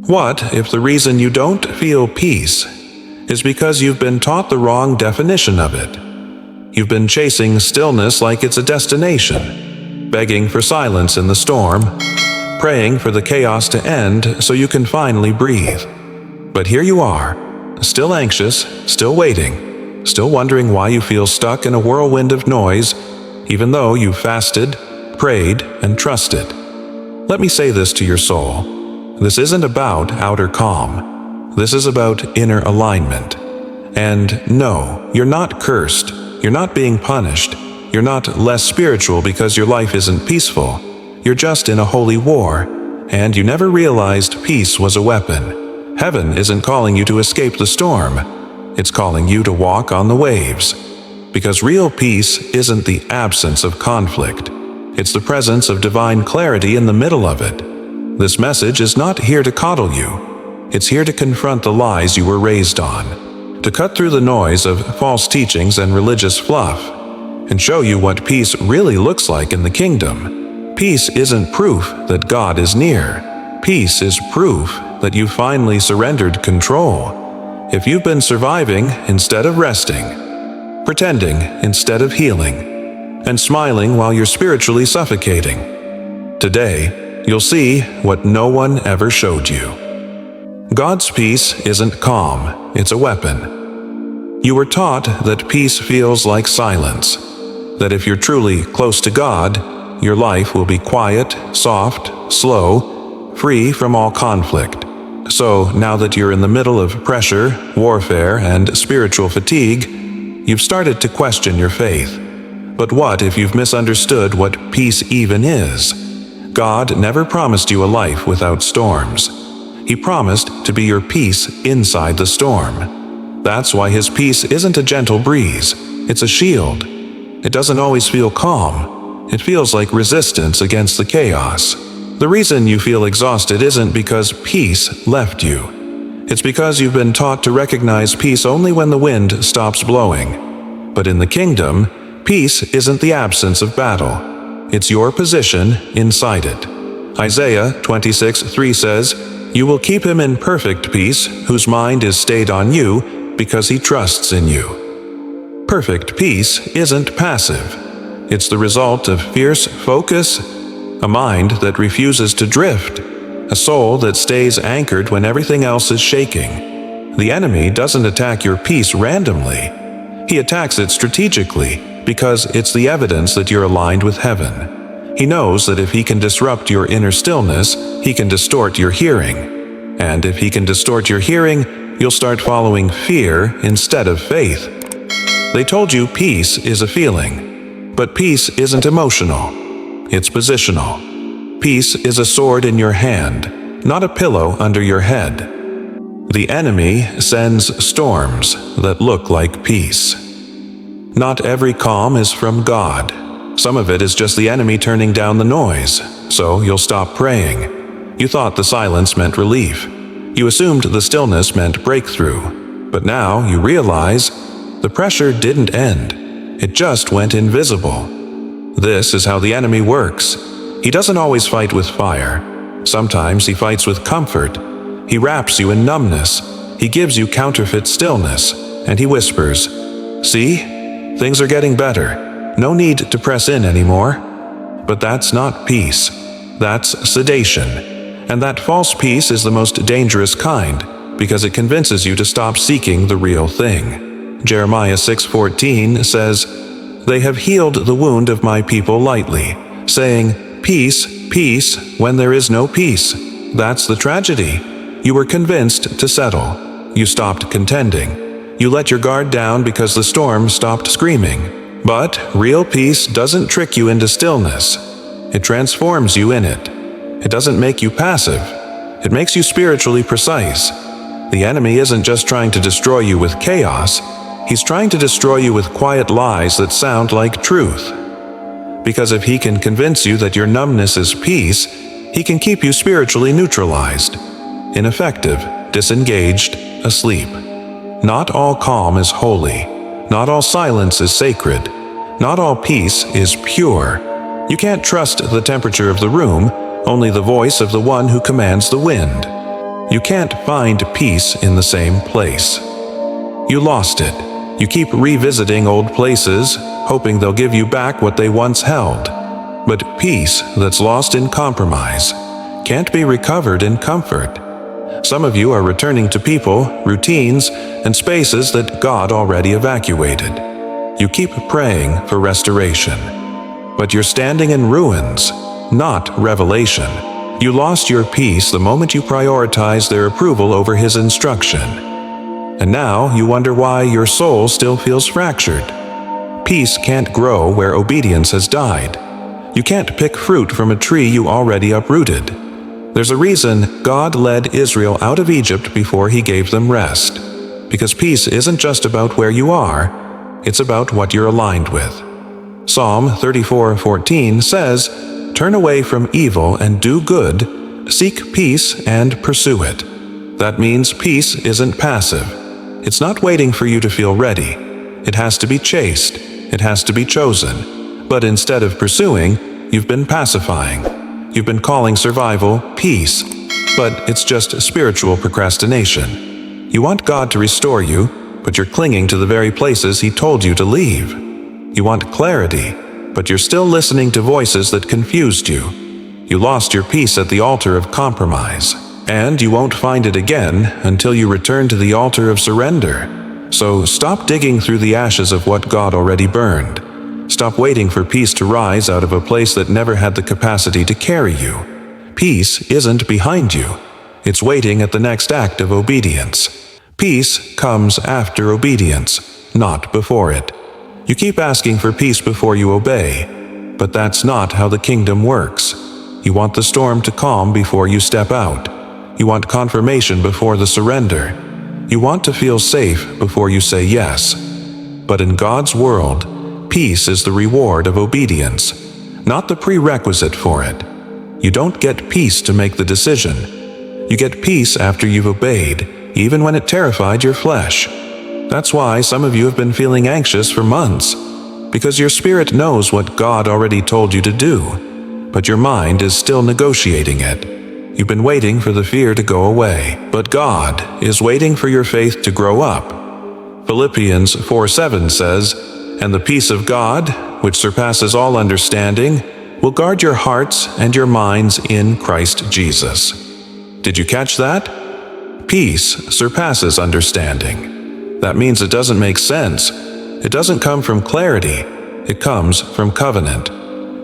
What if the reason you don't feel peace is because you've been taught the wrong definition of it? You've been chasing stillness like it's a destination, begging for silence in the storm, praying for the chaos to end so you can finally breathe. But here you are, still anxious, still waiting, still wondering why you feel stuck in a whirlwind of noise, even though you've fasted, prayed, and trusted. Let me say this to your soul. This isn't about outer calm. This is about inner alignment. And no, you're not cursed. You're not being punished. You're not less spiritual because your life isn't peaceful. You're just in a holy war, and you never realized peace was a weapon. Heaven isn't calling you to escape the storm. It's calling you to walk on the waves. Because real peace isn't the absence of conflict. It's the presence of divine clarity in the middle of it. This message is not here to coddle you. It's here to confront the lies you were raised on, to cut through the noise of false teachings and religious fluff, and show you what peace really looks like in the kingdom. Peace isn't proof that God is near. Peace is proof that you finally surrendered control. If you've been surviving instead of resting, pretending instead of healing, and smiling while you're spiritually suffocating, today, you'll see what no one ever showed you. God's peace isn't calm, it's a weapon. You were taught that peace feels like silence, that if you're truly close to God, your life will be quiet, soft, slow, free from all conflict. So now that you're in the middle of pressure, warfare, and spiritual fatigue, you've started to question your faith. But what if you've misunderstood what peace even is? God never promised you a life without storms. He promised to be your peace inside the storm. That's why His peace isn't a gentle breeze, it's a shield. It doesn't always feel calm. It feels like resistance against the chaos. The reason you feel exhausted isn't because peace left you. It's because you've been taught to recognize peace only when the wind stops blowing. But in the kingdom, peace isn't the absence of battle. It's your position inside it. Isaiah 26:3 says, "You will keep him in perfect peace, whose mind is stayed on you, because he trusts in you." Perfect peace isn't passive. It's the result of fierce focus, a mind that refuses to drift, a soul that stays anchored when everything else is shaking. The enemy doesn't attack your peace randomly. He attacks it strategically, because it's the evidence that you're aligned with heaven. He knows that if he can disrupt your inner stillness, he can distort your hearing. And if he can distort your hearing, you'll start following fear instead of faith. They told you peace is a feeling, but peace isn't emotional. It's positional. Peace is a sword in your hand, not a pillow under your head. The enemy sends storms that look like peace. Not every calm is from God. Some of it is just the enemy turning down the noise, so you'll stop praying. You thought the silence meant relief. You assumed the stillness meant breakthrough. But now you realize the pressure didn't end. It just went invisible. This is how the enemy works. He doesn't always fight with fire. Sometimes he fights with comfort. He wraps you in numbness. He gives you counterfeit stillness, and he whispers, "See? Things are getting better. No need to press in anymore." But that's not peace. That's sedation. And that false peace is the most dangerous kind, because it convinces you to stop seeking the real thing. Jeremiah 6:14 says, "They have healed the wound of my people lightly, saying, 'Peace, peace,' when there is no peace." That's the tragedy. You were convinced to settle. You stopped contending. You let your guard down because the storm stopped screaming. But real peace doesn't trick you into stillness. It transforms you in it. It doesn't make you passive. It makes you spiritually precise. The enemy isn't just trying to destroy you with chaos. He's trying to destroy you with quiet lies that sound like truth. Because if he can convince you that your numbness is peace, he can keep you spiritually neutralized, ineffective, disengaged, asleep. Not all calm is holy. Not all silence is sacred. Not all peace is pure. You can't trust the temperature of the room, only the voice of the one who commands the wind. You can't find peace in the same place. You lost it. You keep revisiting old places, hoping they'll give you back what they once held. But peace that's lost in compromise can't be recovered in comfort. Some of you are returning to people, routines, and spaces that God already evacuated. You keep praying for restoration. But you're standing in ruins, not revelation. You lost your peace the moment you prioritized their approval over His instruction. And now you wonder why your soul still feels fractured. Peace can't grow where obedience has died. You can't pick fruit from a tree you already uprooted. There's a reason God led Israel out of Egypt before He gave them rest. Because peace isn't just about where you are, it's about what you're aligned with. Psalm 34:14 says, "Turn away from evil and do good, seek peace and pursue it." That means peace isn't passive. It's not waiting for you to feel ready. It has to be chased. It has to be chosen. But instead of pursuing, you've been pacifying. You've been calling survival peace. But it's just spiritual procrastination. You want God to restore you, but you're clinging to the very places He told you to leave. You want clarity, but you're still listening to voices that confused you. You lost your peace at the altar of compromise. And you won't find it again until you return to the altar of surrender. So stop digging through the ashes of what God already burned. Stop waiting for peace to rise out of a place that never had the capacity to carry you. Peace isn't behind you. It's waiting at the next act of obedience. Peace comes after obedience, not before it. You keep asking for peace before you obey, but that's not how the kingdom works. You want the storm to calm before you step out. You want confirmation before the surrender. You want to feel safe before you say yes. But in God's world, peace is the reward of obedience, not the prerequisite for it. You don't get peace to make the decision. You get peace after you've obeyed, even when it terrified your flesh. That's why some of you have been feeling anxious for months, because your spirit knows what God already told you to do, but your mind is still negotiating it. You've been waiting for the fear to go away, but God is waiting for your faith to grow up. Philippians 4:7 says, "And the peace of God, which surpasses all understanding, will guard your hearts and your minds in Christ Jesus." Did you catch that? Peace surpasses understanding. That means it doesn't make sense. It doesn't come from clarity. It comes from covenant.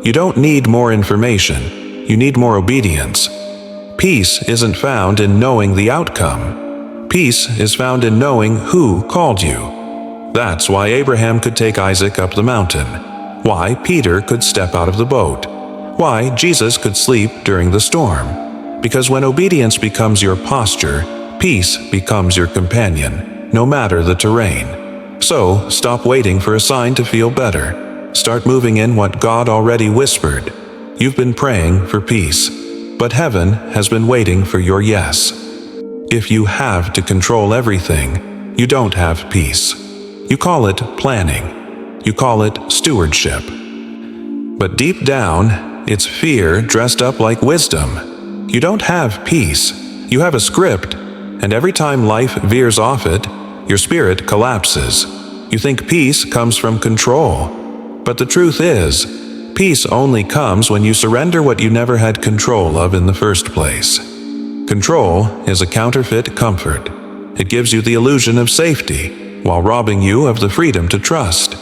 You don't need more information. You need more obedience. Peace isn't found in knowing the outcome. Peace is found in knowing who called you. That's why Abraham could take Isaac up the mountain. Why Peter could step out of the boat. Why Jesus could sleep during the storm. Because when obedience becomes your posture, peace becomes your companion, no matter the terrain. So, stop waiting for a sign to feel better. Start moving in what God already whispered. You've been praying for peace, but heaven has been waiting for your yes. If you have to control everything, you don't have peace. You call it planning. You call it stewardship. But deep down, it's fear dressed up like wisdom. You don't have peace. You have a script, and every time life veers off it, your spirit collapses. You think peace comes from control. But the truth is, peace only comes when you surrender what you never had control of in the first place. Control is a counterfeit comfort. It gives you the illusion of safety, while robbing you of the freedom to trust.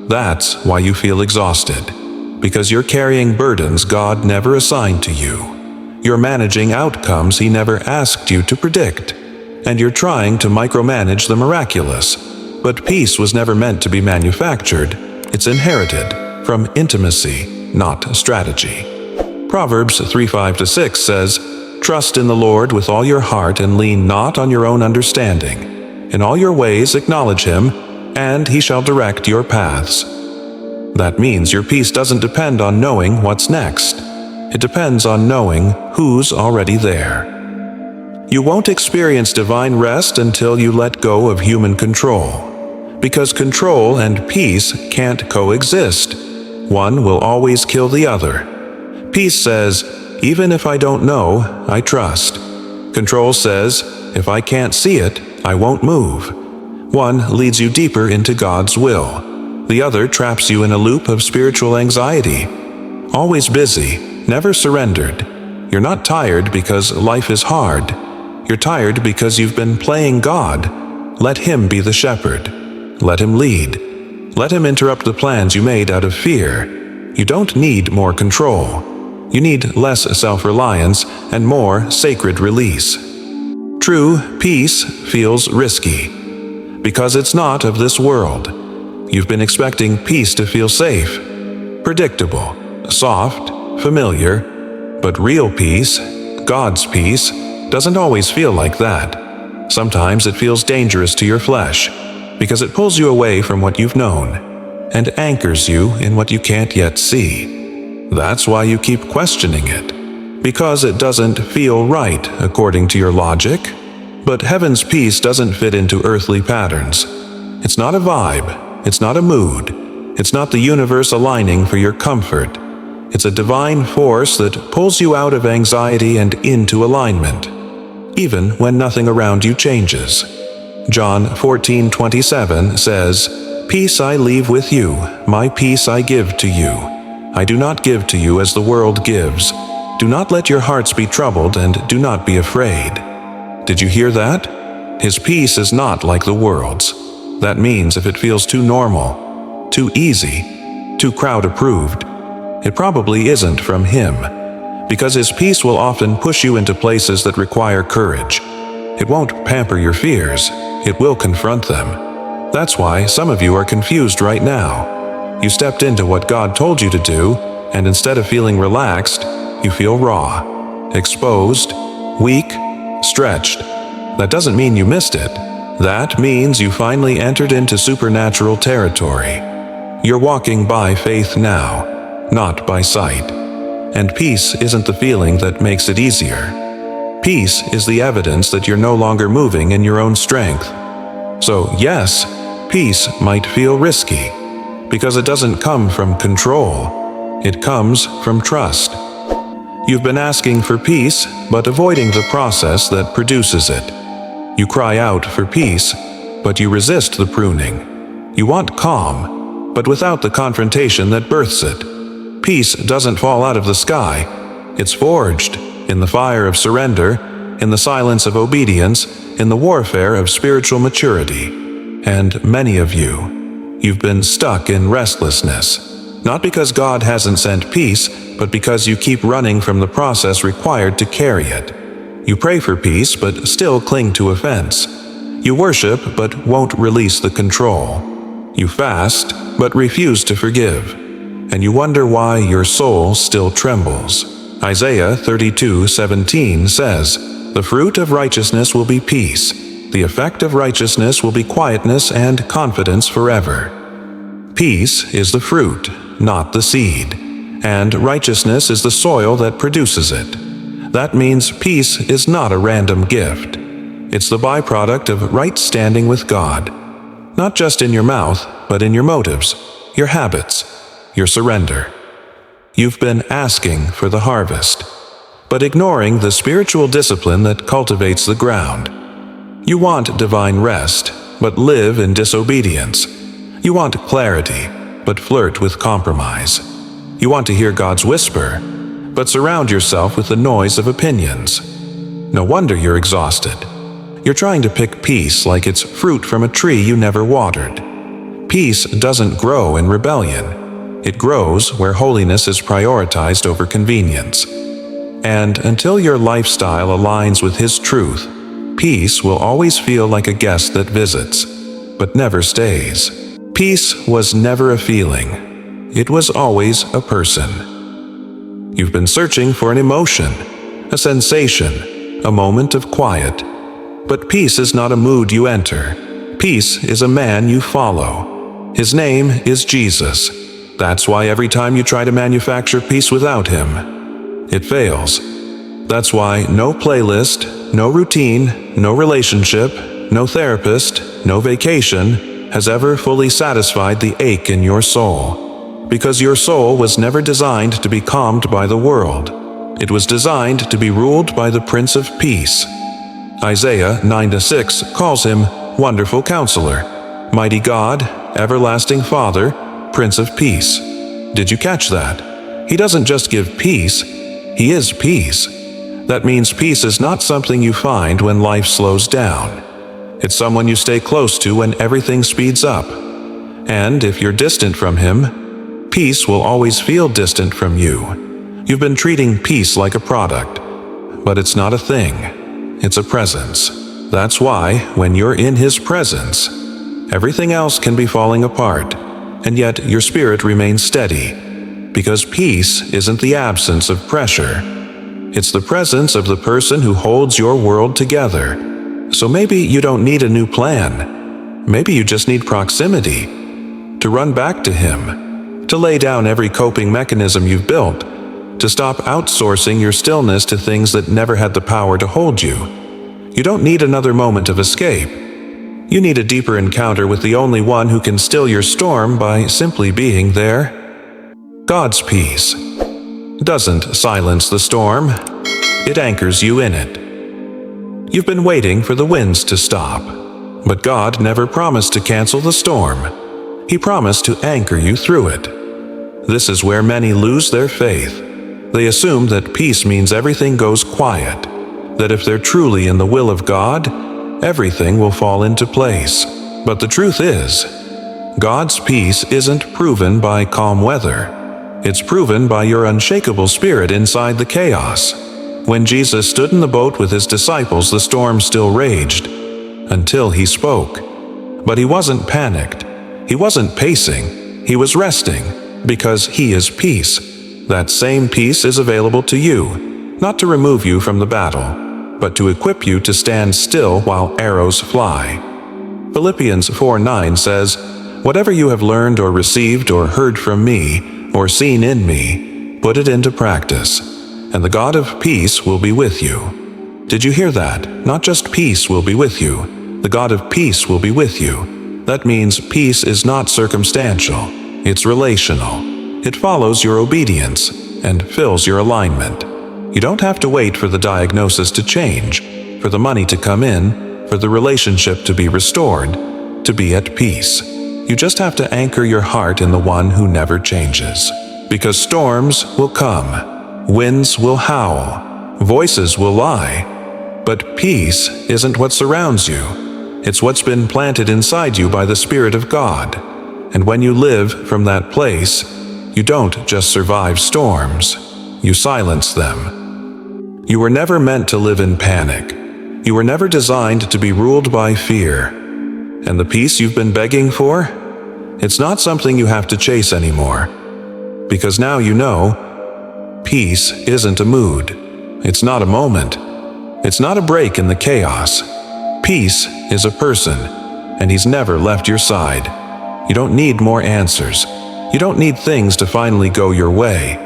That's why you feel exhausted, because you're carrying burdens God never assigned to you. You're managing outcomes He never asked you to predict, and you're trying to micromanage the miraculous. But peace was never meant to be manufactured. It's inherited from intimacy, not strategy. Proverbs 3:5-6 says, "Trust in the Lord with all your heart and lean not on your own understanding. In all your ways acknowledge Him, and He shall direct your paths." That means your peace doesn't depend on knowing what's next. It depends on knowing who's already there. You won't experience divine rest until you let go of human control. Because control and peace can't coexist. One will always kill the other. Peace says, "Even if I don't know, I trust." Control says, if I can't see it, I won't move. One leads you deeper into God's will. The other traps you in a loop of spiritual anxiety. Always busy, never surrendered. You're not tired because life is hard. You're tired because you've been playing God. Let Him be the shepherd. Let Him lead. Let Him interrupt the plans you made out of fear. You don't need more control. You need less self-reliance and more sacred release. True peace feels risky because it's not of this world. You've been expecting peace to feel safe, predictable, soft, familiar, but real peace, God's peace, doesn't always feel like that. Sometimes it feels dangerous to your flesh because it pulls you away from what you've known and anchors you in what you can't yet see. That's why you keep questioning it, because it doesn't feel right according to your logic. But heaven's peace doesn't fit into earthly patterns. It's not a vibe. It's not a mood. It's not the universe aligning for your comfort. It's a divine force that pulls you out of anxiety and into alignment, even when nothing around you changes. John 14:27 says, "Peace I leave with you, my peace I give to you. I do not give to you as the world gives. Do not let your hearts be troubled and do not be afraid." Did you hear that? His peace is not like the world's. That means if it feels too normal, too easy, too crowd-approved, it probably isn't from Him, because His peace will often push you into places that require courage. It won't pamper your fears, it will confront them. That's why some of you are confused right now. You stepped into what God told you to do, and instead of feeling relaxed, you feel raw, exposed, weak, stretched. That doesn't mean you missed it. That means you finally entered into supernatural territory. You're walking by faith now, not by sight. And peace isn't the feeling that makes it easier. Peace is the evidence that you're no longer moving in your own strength. So yes, peace might feel risky, because it doesn't come from control. It comes from trust. You've been asking for peace, but avoiding the process that produces it. You cry out for peace, but you resist the pruning. You want calm, but without the confrontation that births it. Peace doesn't fall out of the sky. It's forged in the fire of surrender, in the silence of obedience, in the warfare of spiritual maturity. And many of you've been stuck in restlessness. Not because God hasn't sent peace, but because you keep running from the process required to carry it. You pray for peace, but still cling to offense. You worship, but won't release the control. You fast, but refuse to forgive. And you wonder why your soul still trembles. Isaiah 32:17 says, "The fruit of righteousness will be peace. The effect of righteousness will be quietness and confidence forever." Peace is the fruit, not the seed, and righteousness is the soil that produces it. That means peace is not a random gift. It's the byproduct of right standing with God, not just in your mouth, but in your motives, your habits, your surrender. You've been asking for the harvest, but ignoring the spiritual discipline that cultivates the ground. You want divine rest, but live in disobedience. You want clarity, but flirt with compromise. You want to hear God's whisper, but surround yourself with the noise of opinions. No wonder you're exhausted. You're trying to pick peace like it's fruit from a tree you never watered. Peace doesn't grow in rebellion. It grows where holiness is prioritized over convenience. And until your lifestyle aligns with His truth, peace will always feel like a guest that visits, but never stays. Peace was never a feeling. It was always a person. You've been searching for an emotion, a sensation, a moment of quiet. But peace is not a mood you enter. Peace is a man you follow. His name is Jesus. That's why every time you try to manufacture peace without Him, it fails. That's why no playlist, no routine, no relationship, no therapist, no vacation has ever fully satisfied the ache in your soul. Because your soul was never designed to be calmed by the world. It was designed to be ruled by the Prince of Peace. Isaiah 9-6 calls him Wonderful Counselor, Mighty God, Everlasting Father, Prince of Peace. Did you catch that? He doesn't just give peace, He is peace. That means peace is not something you find when life slows down. It's someone you stay close to when everything speeds up. And if you're distant from Him, peace will always feel distant from you. You've been treating peace like a product, but it's not a thing. It's a presence. That's why, when you're in His presence, everything else can be falling apart, and yet your spirit remains steady, because peace isn't the absence of pressure. It's the presence of the person who holds your world together. So maybe you don't need a new plan. Maybe you just need proximity, to run back to Him, to lay down every coping mechanism you've built, to stop outsourcing your stillness to things that never had the power to hold you. You don't need another moment of escape. You need a deeper encounter with the only one who can still your storm by simply being there. God's peace doesn't silence the storm. It anchors you in it. You've been waiting for the winds to stop, but God never promised to cancel the storm. He promised to anchor you through it. This is where many lose their faith. They assume that peace means everything goes quiet, that if they're truly in the will of God, everything will fall into place. But the truth is, God's peace isn't proven by calm weather. It's proven by your unshakable spirit inside the chaos. When Jesus stood in the boat with His disciples, the storm still raged, until He spoke. But He wasn't panicked. He wasn't pacing. He was resting, because He is peace. That same peace is available to you, not to remove you from the battle, but to equip you to stand still while arrows fly. Philippians 4:9 says, "Whatever you have learned or received or heard from me or seen in me, put it into practice, and the God of peace will be with you." Did you hear that? Not just peace will be with you. The God of peace will be with you. That means peace is not circumstantial. It's relational. It follows your obedience and fills your alignment. You don't have to wait for the diagnosis to change, for the money to come in, for the relationship to be restored, to be at peace. You just have to anchor your heart in the one who never changes. Because storms will come, winds will howl, voices will lie, but peace isn't what surrounds you. It's what's been planted inside you by the Spirit of God. And when you live from that place, you don't just survive storms, you silence them. You were never meant to live in panic. You were never designed to be ruled by fear. And the peace you've been begging for? It's not something you have to chase anymore. Because now you know, peace isn't a mood. It's not a moment. It's not a break in the chaos. Peace is a person, and He's never left your side. You don't need more answers. You don't need things to finally go your way.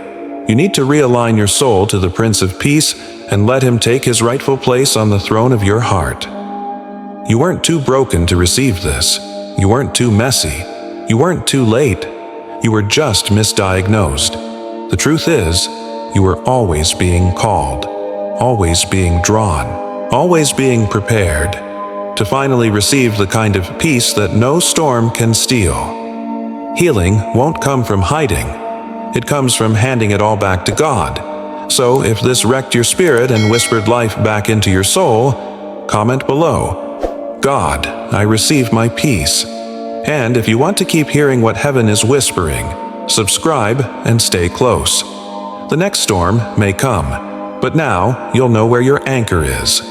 You need to realign your soul to the Prince of Peace and let Him take His rightful place on the throne of your heart. You weren't too broken to receive this. You weren't too messy. You weren't too late. You were just misdiagnosed. The truth is, you were always being called, always being drawn, always being prepared to finally receive the kind of peace that no storm can steal. Healing won't come from hiding. It comes from handing it all back to God. So if this wrecked your spirit and whispered life back into your soul, comment below, "God, I receive my peace." And if you want to keep hearing what heaven is whispering, subscribe and stay close. The next storm may come, but now you'll know where your anchor is.